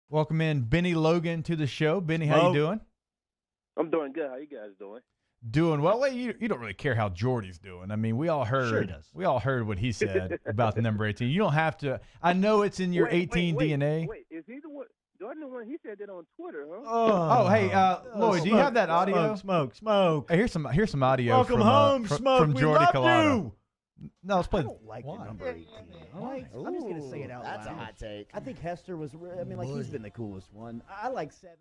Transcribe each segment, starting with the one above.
Welcome in Bennie Logan to the show. Benny, how you Smoke. doing? I'm doing good. How you guys doing? Doing well. Well, you don't really care how Jordy's doing. I mean, Sure he does. we all heard what he said about the number 18. You don't have to. I know it's in your 18 DNA. Wait. Is he the one? Jordan the one? He said that on Twitter, huh? Oh, hey, Lloyd, do you have that audio? Smoke. Hey, here's some audio Welcome from home, from, Smoke. from We Jordy love Collado. you. No, let's play. I don't like the number 18. I'm just going to say it out That's a loud. hot take. I think Hester was, he's been the coolest one. I like 7.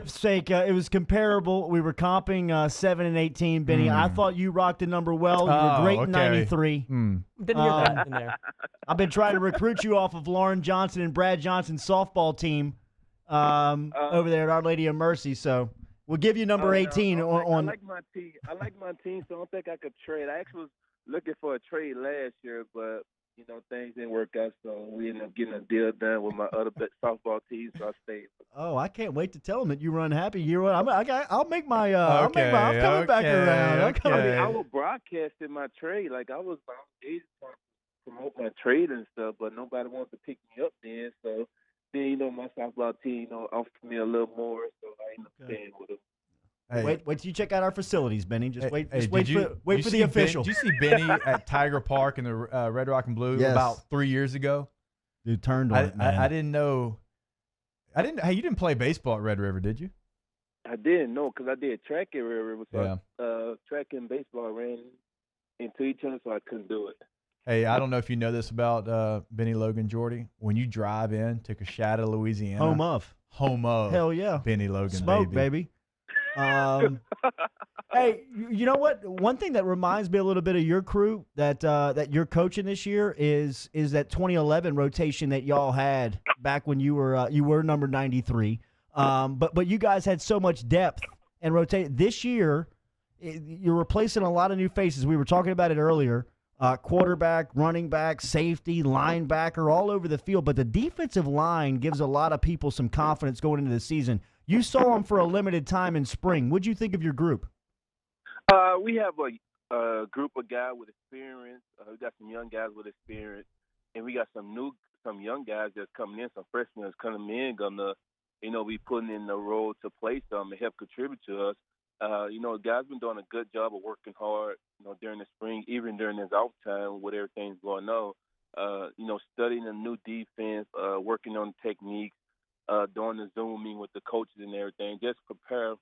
Sake, it was comparable. We were comping 7 and 18, Benny. I thought you rocked the number well. You were great in okay. 93. Didn't hear that in there. I've been trying to recruit you off of Lauren Johnson and Brad Johnson's softball team over there at Our Lady of Mercy. So we'll give you number 18 I on. like my team. I like my team, so I don't think I could trade. I actually was looking for a trade last year, but things didn't work out, so we ended up getting a deal done with my other softball team, so I stayed. Oh, I can't wait to tell them that you run happy. I'll make my. I'm Okay, coming back around. I'm okay. coming. I was broadcasting my trade. Like I was trying to promote my trade and stuff, but nobody wanted to pick me up then. So then, my softball team, offered me a little more, so I ended up staying with them. Hey, Wait till you check out our facilities, Benny. Just wait. hey, Wait did for the see official. Did you see Benny at Tiger Park in the Red Rock and Blue Yes. about 3 years ago? Dude turned on it, man. I didn't know. Hey, you didn't play baseball at Red River, did you? I didn't know because I did track at Red River, so track and baseball ran into each other, so I couldn't do it. Hey, I don't know if you know this about Benny Logan, Jordy. When you drive in to Coshada, Louisiana, Home of. Hell yeah. Benny Logan, Smoke, baby. Hey, you know what? One thing that reminds me a little bit of your crew that you're coaching this year is that 2011 rotation that y'all had back when you were number 93. But you guys had so much depth and rotate. This year, you're replacing a lot of new faces. We were talking about it earlier. Quarterback, running back, safety, linebacker, all over the field. But the defensive line gives a lot of people some confidence going into the season. You saw them for a limited time in spring. What'd you think of your group? We have a group of guys with experience. We got some young guys with experience, and we got some young guys that's coming in. Some freshmen that's coming in, gonna, be putting in the role to play some and help contribute to us. Guys been doing a good job of working hard, during the spring, even during this off time with everything's going on. Studying a new defense, working on techniques, doing the Zooming with the coaches and everything, just prepare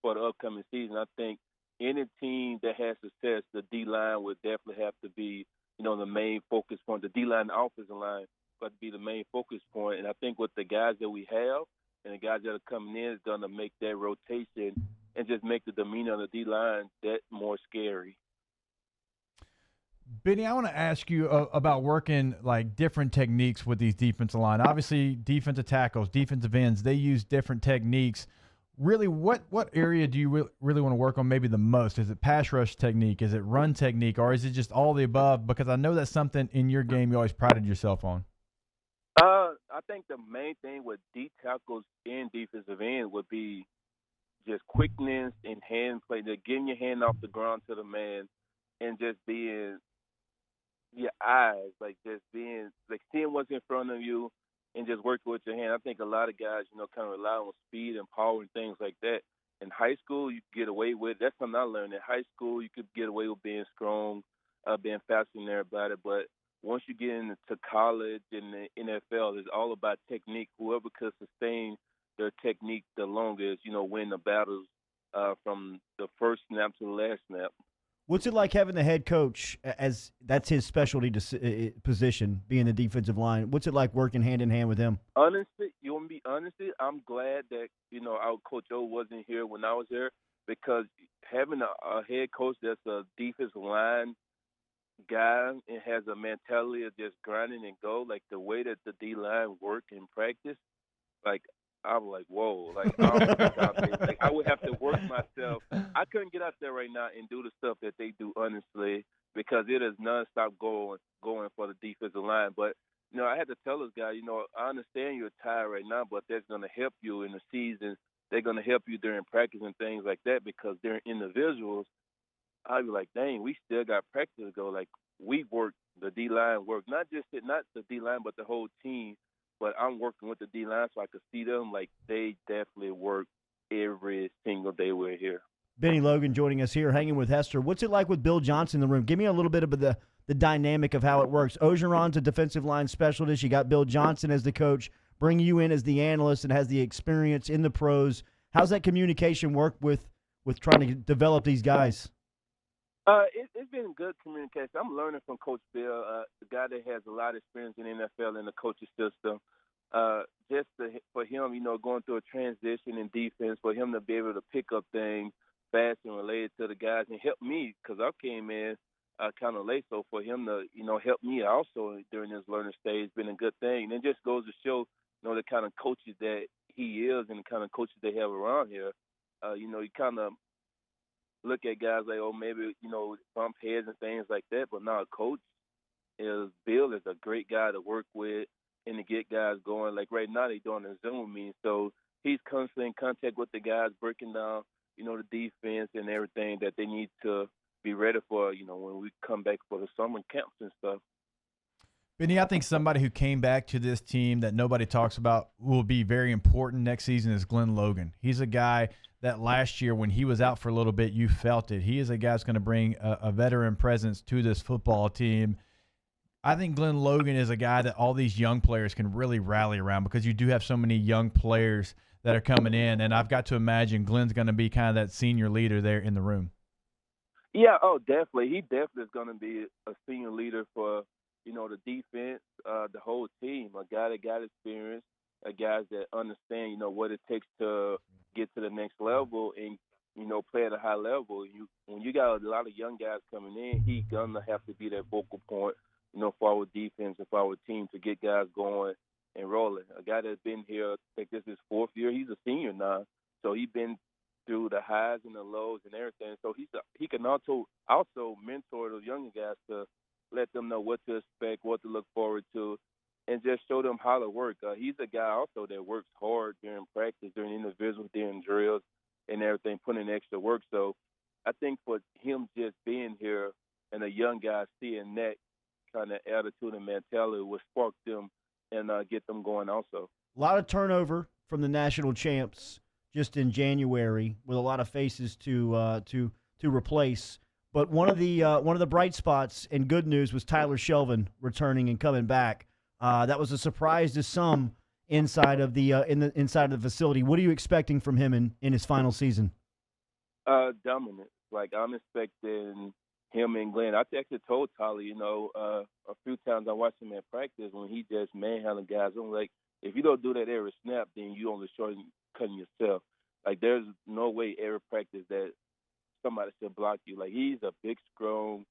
for the upcoming season. I think any team that has success, the D-line would definitely have to be, the main focus point. The D-line and the offensive line got to be the main focus point. And I think with the guys that we have and the guys that are coming in is going to make that rotation and just make the demeanor of the D-line that more scary. Benny, I want to ask you about working like different techniques with these defensive line. Obviously, defensive tackles, defensive ends, they use different techniques. Really, what area do you really want to work on maybe the most? Is it pass rush technique? Is it run technique? Or is it just all the above? Because I know that's something in your game you always prided yourself on. I think the main thing with D tackles and defensive end would be just quickness and hand play, just getting your hand off the ground to the man and just being your eyes, like just being like seeing what's in front of you and just working with your hand. I think a lot of guys, kind of rely on speed and power and things like that. In high school, you could get away with. That's something I learned. In high school, you could get away with being strong, being fast and everybody. But once you get into college and the NFL, it's all about technique. Whoever could sustain their technique the longest, win the battles from the first snap to the last snap. What's it like having the head coach as that's his specialty position, being the defensive line? What's it like working hand in hand with him? Honestly, you want me to be honest? I'm glad that our coach O wasn't here when I was there because having a head coach that's a defensive line guy and has a mentality of just grinding and go, like the way that the D line work in practice, like I was like, whoa, like I would have to work myself. I couldn't get out there right now and do the stuff that they do, honestly, because it is nonstop going for the defensive line. But I had to tell this guy, I understand you're tired right now, but that's going to help you in the season. They're going to help you during practice and things like that because they're individuals. I'd be like, dang, we still got practice to go. Like we work the D line work, not the D line, but the whole team but I'm working with the D-line so I could see them. Like, they definitely work every single day we're here. Bennie Logan joining us here, hanging with Hester. What's it like with Bill Johnson in the room? Give me a little bit of the dynamic of how it works. Ogeron's a defensive line specialist. You got Bill Johnson as the coach, bring you in as the analyst and has the experience in the pros. How's that communication work with trying to develop these guys? It's been good communication. I'm learning from Coach Bill, the guy that has a lot of experience in the NFL and the coaching system. For him, going through a transition in defense, for him to be able to pick up things fast and related to the guys and help me, because I came in kind of late. So for him to, help me also during this learning stage has been a good thing. And it just goes to show, the kind of coaches that he is and the kind of coaches they have around here. You kind of look at guys like, maybe, bump heads and things like that. But now Bill is a great guy to work with and to get guys going. Like right now they're doing a Zoom meeting. So he's constantly in contact with the guys, breaking down, the defense and everything that they need to be ready for, when we come back for the summer camps and stuff. Bennie, I think somebody who came back to this team that nobody talks about will be very important next season is Glenn Logan. He's a guy that last year when he was out for a little bit, you felt it. He is a guy that's going to bring a veteran presence to this football team. I think Glenn Logan is a guy that all these young players can really rally around because you do have so many young players that are coming in, and I've got to imagine Glenn's going to be kind of that senior leader there in the room. Yeah, definitely. He definitely is going to be a senior leader for, the defense, the whole team, a guy that got experience, a guy that understand, what it takes to get to the next level and, play at a high level. When you got a lot of young guys coming in, he's going to have to be that focal point, for our defense and for our team to get guys going and rolling. A guy that's been here, I think this is his fourth year. He's a senior now, so he's been through the highs and the lows and everything. So he can also mentor those younger guys to let them know what to expect, what to look forward to, and just show them how to work. He's a guy also that works hard during practice, during individuals, during drills and everything, putting in extra work. So I think for him just being here and a young guy seeing that kind of attitude and mentality will spark them and get them going also. A lot of turnover from the national champs just in January, with a lot of faces to replace. But one of the bright spots and good news was Tyler Shelvin returning and coming back. That was a surprise to some inside of the inside of the facility. What are you expecting from him in his final season? Dominant. Like I'm expecting him and Glenn. I actually told Tyler, a few times I watched him at practice when he just manhandling guys. I'm like, if you don't do that every snap, then you only cutting yourself. Like there's no way every practice that somebody should block you. Like he's a big, strong,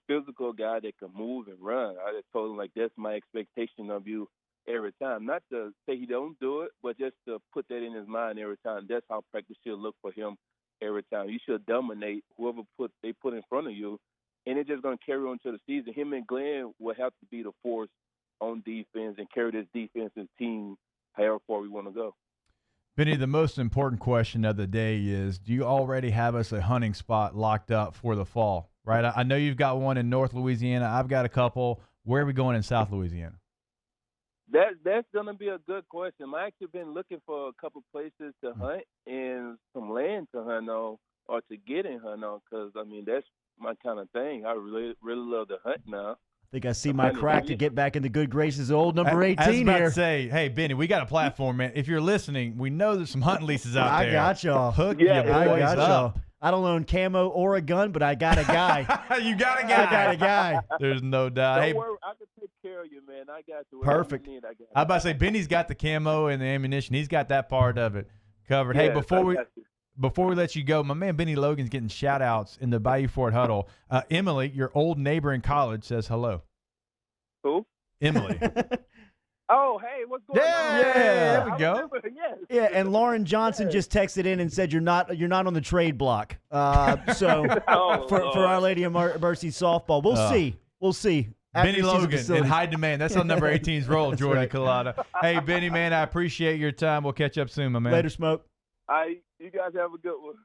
physical guy that can move and run. I just told him like that's my expectation of you every time. Not to say he don't do it, but just to put that in his mind every time. That's how practice should look for him every time. You should dominate whoever they put in front of you, and it's just going to carry on to the season. Him and Glenn will have to be the force on defense and carry this defensive team however far we want to go. Bennie, the most important question of the day is, do you already have us a hunting spot locked up for the fall? Right? I know you've got one in North Louisiana. I've got a couple. Where are we going in South Louisiana? That's going to be a good question. I've actually been looking for a couple places to hunt and some land to hunt on or to get in hunt on because, that's my kind of thing. I really love to hunt now. I think I see my crack to get back in the good graces of old number 18 I was about here. to say, hey, Bennie, we got a platform, man. If you're listening, we know there's some hunting leases out there. I got y'all. Hook your boys up. I don't own camo or a gun, but I got a guy. You got a guy. I got a guy. There's no doubt. Don't worry, I can take care of you, man. I got you. Perfect. I got you. I was about to say, Benny's got the camo and the ammunition. He's got that part of it covered. Yeah, Hey, before we let you go, my man Bennie Logan's getting shout-outs in the Bayou Fort Huddle. Emily, your old neighbor in college, says hello. Who? Emily. Oh, hey, what's going on? Yeah, there we go. Yes. Yeah, and Lauren Johnson just texted in and said you're not on the trade block. So for Our Lady of Mercy softball, we'll see. After Bennie you see the Logan in facilities. high demand. That's on number 18's roll, Jordan right. Collada. Hey, Bennie, man, I appreciate your time. We'll catch up soon, my man. Later, Smoke. You guys have a good one.